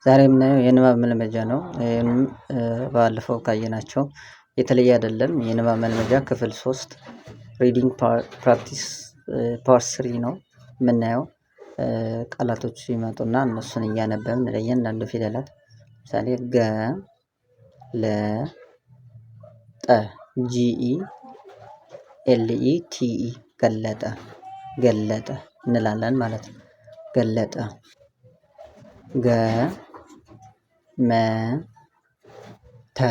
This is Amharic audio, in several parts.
ዛሬ የምናየው የንባብ መልመጃ ነው። ባለፈው ካየናቸው የተለየ አይደለም። የንባብ መልመጃ ክፍል 3 ሪዲንግ ፕራክቲስ ፓርት 3 ነው የምናየው። ቃላቶች ሲመጡና እነሱን እያነበብን ለእያንዳንዱ ፊደላት ለምሳሌ ገ ለ ጠ ጂኢ ኤልኢ ቲኢ ገለጠ ገለጠ እንላለን ማለት ነው። ገለጠ ገ መ ተ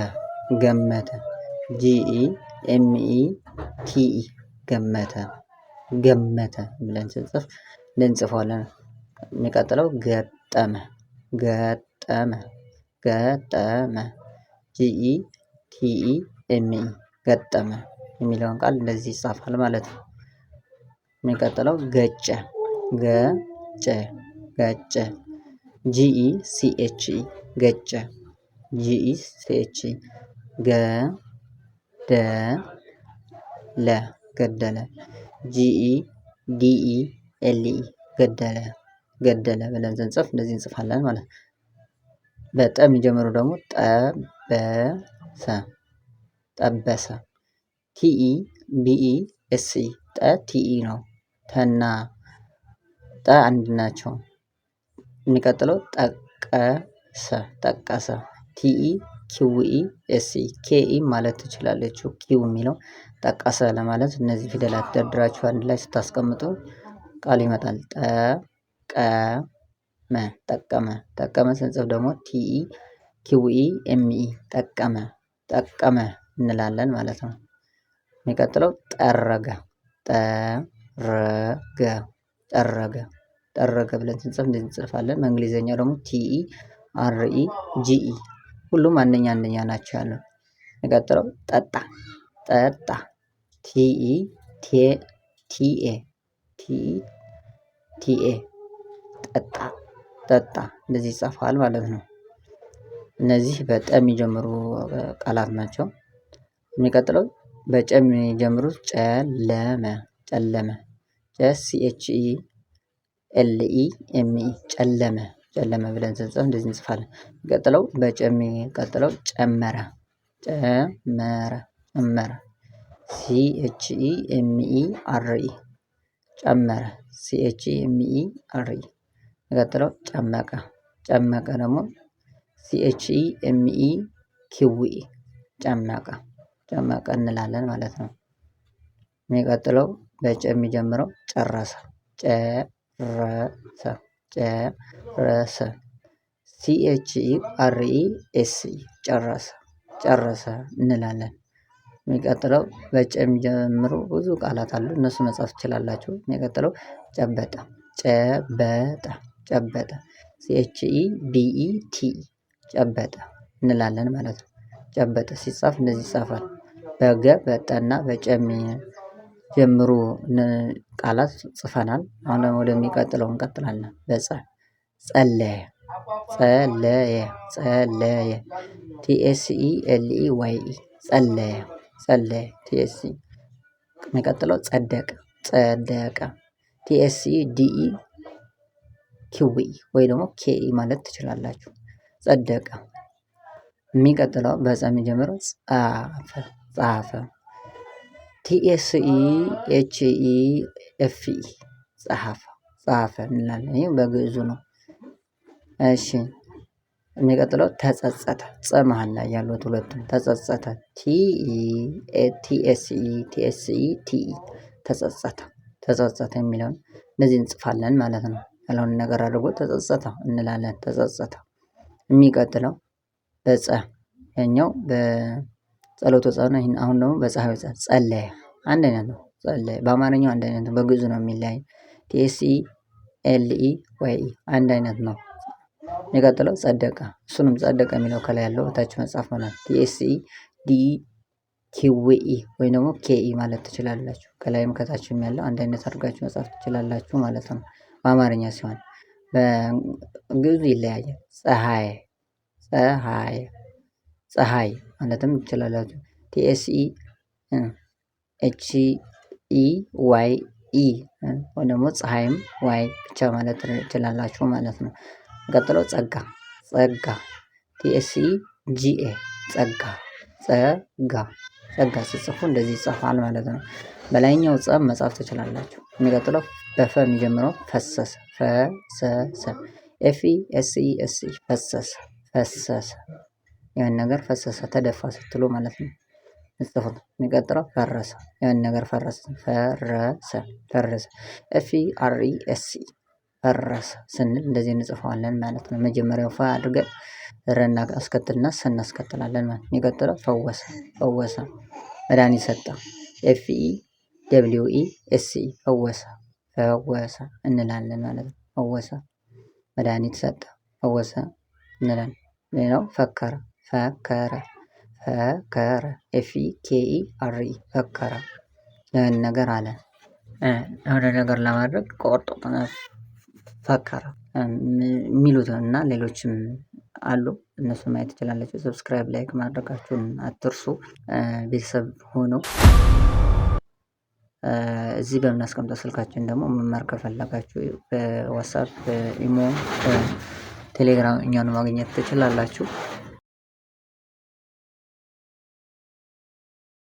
ገመተ ጂኢ ኤምኢ ቲኢ ገመተ ገመተ ብለን ስንጽፍ እንጽፈዋለን። የሚቀጥለው ገጠመ ገጠመ ገጠመ ጂኢ ቲኢ ኤምኢ ገጠመ የሚለውን ቃል እንደዚህ ይጻፋል ማለት ነው። የሚቀጥለው ገጨ ገጨ ገጨ ጂኢ ሲኤችኢ ገጨ ጂኢ ሲኤችኢ ገ ደ ለ ገደለ ጂኢ ዲኢ ኤልኢ ገደለ ገደለ ብለን ስንጽፍ እንደዚህ እንጽፋለን ማለት ነው። በጠ የሚጀምሩ ደግሞ ጠበሰ ጠበሰ ቲኢ ቢኢ ኤስኢ ጠ ቲኢ ነው። ተና ጠ አንድ ናቸው። የሚቀጥለው ጠቀሰ ጠቀሰ ቲኢ ኪውኢ ኤስኢ ኬኢ ማለት ትችላለች። ኪው የሚለው ጠቀሰ ለማለት እነዚህ ፊደላት ደርድራችሁ አንድ ላይ ስታስቀምጡ ቃል ይመጣል። ጠቀመ ጠቀመ ጠቀመ ስንጽፍ ደግሞ ቲኢ ኪውኢ ኤምኢ ጠቀመ ጠቀመ እንላለን ማለት ነው። የሚቀጥለው ጠረገ ጠረገ ጠረገ ጠረገ ብለን ስንጽፍ እንደዚህ እንጽፋለን። በእንግሊዘኛው ደግሞ ቲኢ አርኢ ጂኢ ሁሉም አንደኛ አንደኛ ናቸው ያለው። የሚቀጥለው ጠጣ ጠጣ ቲኢ ቲኤ ቲኢ ቲኤ ጠጣ ጠጣ እንደዚህ ይጻፋል ማለት ነው። እነዚህ በጠ የሚጀምሩ ቃላት ናቸው። የሚቀጥለው በጨ የሚጀምሩት ጨለመ ጨለመ ጨ ሲኤችኢ ኤልኢ ኤምኢ ጨለመ ጨለመ ብለን ስንጽፍ እንደዚህ እንጽፋለን። የሚቀጥለው በጨ የሚቀጥለው ጨመረ ጨመረ ጨመረ ሲኤችኢ ኤምኢ አርኢ ጨመረ ሲኤችኢ ኤምኢ አርኢ። የሚቀጥለው ጨመቀ ጨመቀ ደግሞ ሲኤችኢ ኤምኢ ኪውኢ ጨመቀ ጨመቀ እንላለን ማለት ነው። የሚቀጥለው በጨ የሚጀምረው ጨረሰ ጨረሰ ጨረሰ ሲኤችኢ አርኢ ኤስኢ ጨረሰ ጨረሰ እንላለን። የሚቀጥለው በጨ የሚጀምሩ ብዙ ቃላት አሉ እነሱ መጻፍ ትችላላችሁ። የሚቀጥለው ጨበጠ ጨበጠ ጨበጠ ሲኤችኢ ቢኢ ቲኢ ጨበጠ እንላለን ማለት ነው። ጨበጠ ሲጻፍ እንደዚህ ይጻፋል። በገ በጠና በጨ የሚጀምሩ ቃላት ጽፈናል። አሁን ደግሞ ወደሚቀጥለው እንቀጥላለን። በጸ ጸለየ ጸለየ ጸለየ ቲኤስኢ ኤልኢ ዋይኢ ጸለየ ጸለየ ቲኤስኢ። የሚቀጥለው ጸደቀ ጸደቀ ቲኤስኢ ዲኢ ኪውኢ ወይ ደግሞ ኬኢ ማለት ትችላላችሁ። ጸደቀ። የሚቀጥለው በጸ የሚጀምረው ጻፈ ጻፈ ቲኤስኢ ኤችኢ ኤፍኢ ጸሐፈ ጸሐፈ እንላለን። ይህ በግዕዙ ነው። እሺ የሚቀጥለው ተጸጸተ ጸ መሃል ላይ ያሉት ሁለቱም ተጸጸተ ቲኤስኢ ቲኤስኢ ቲኢ ተጸጸተ ተጸጸተ የሚለውን እነዚህ እንጽፋለን ማለት ነው። ያልሆነ ነገር አድርጎ ተጸጸተ እንላለን ተጸጸተ። የሚቀጥለው በጸ ያኛው በጸሎተ ጸሎት ነው። አሁን ደግሞ በፀሐይ ጸለየ አንድ አይነት ነው። ጸለየ በአማርኛው አንድ አይነት ነው። በግዕዙ ነው የሚለያይ። ቲኤስኢ ኤልኢ ዋይኢ አንድ አይነት ነው። የሚቀጥለው ጸደቀ እሱንም ጸደቀ የሚለው ከላይ ያለው ታች መጻፍ ማለት ቲኤስኢ ዲኢ ኪውኢ ወይ ደግሞ ኬኢ ማለት ትችላላችሁ። ከላይም ከታችም ያለው አንድ አይነት አድርጋችሁ መጻፍ ትችላላችሁ ማለት ነው። በአማርኛ ሲሆን በግዕዙ ይለያያል። ፀሀይ ፀሀይ ፀሀይ ማለትም ትችላላችሁ። ቲኤስኢ ኤችኢ ዋይ ኢ ወይ ደግሞ ፀሀይም ዋይ ብቻ ማለት ትችላላችሁ ማለት ነው። ቀጥሎ ጸጋ ጸጋ TSEGA ጸጋ ጸጋ ስጽፉ እንደዚህ ይጻፋል ማለት ነው። በላይኛው ጸብ መጻፍ ትችላላችሁ። የሚቀጥለው በፈ የሚጀምረው ፈሰሰ FESSE ፈሰሰ ያን ነገር ፈሰሰ ተደፋ ስትሉ ማለት ነው። ጽፉት። የሚቀጥለው ፈረሰ ያን ነገር ፈረሰ FERESE ፈረሰ ስንል እንደዚህ እንጽፈዋለን ማለት ነው። መጀመሪያው ፈ አድርገን ረና አስከትልና ሰ እናስከትላለን ማለት ነው። የሚቀጥለው ፈወሰ መድኃኒት ሰጠ FEWESE ፈወሰ እንላለን ማለት ነው። ፈወሰ መድኃኒት ሰጠ ፈወሰ እንላለን። ሌላው ፈከረ FEKERE ፈከረ ያን ነገር አለ የሆነ ነገር ለማድረግ ቆርጦ ፈከረ የሚሉትን እና ሌሎችም አሉ። እነሱ ማየት ትችላላችሁ። ሰብስክራይብ ላይክ ማድረጋችሁን አትርሱ። ቤተሰብ ሆኖ እዚህ በምናስቀምጠው ስልካችን ደግሞ መማር ከፈለጋችሁ በዋትስአፕ ኢሞ ቴሌግራም እኛን ማግኘት ትችላላችሁ።